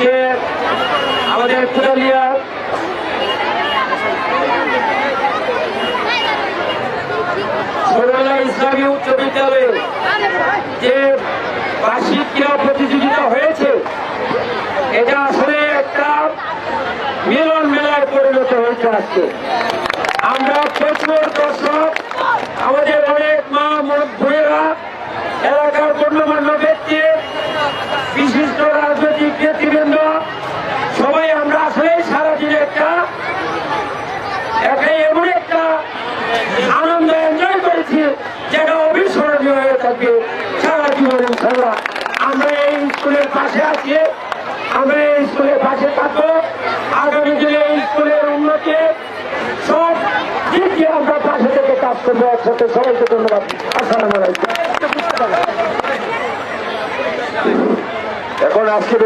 আজকে আমাদের কোদালিয়া ছোটবেলা ইসলামী উচ্চ বিদ্যালয়ে যে বার্ষিক ক্রীড়া প্রতিযোগিতা হয়েছে, এটা আসলে একটা মিলন মেলায় পরিণত হয়েছে। আজকে আমরা প্রচুর দর্শক, আমাদের অনেক মা বোনেরা, এলাকার গণ্যমান্য ব্যক্তি, বিশিষ্ট রাজনৈতিক নেতৃবৃন্দ, সবাই আমরা আসলে সারাদিনে এমন একটা আনন্দ এনজয় করেছি যেটা অবিস্মরণীয় হয়ে থাকবে সারা জীবন। ইনশাআল্লাহ আমরা এই স্কুলের পাশে আছি, আমরা এই স্কুলের পাশে থাকবো। আগামী দিনে এই স্কুলের উন্নতি সব দিক দিয়ে আমরা পাশে থেকে কাজ করবো একসাথে। সবাইকে ধন্যবাদ। আসসালামু আলাইকুম। এখন আজকের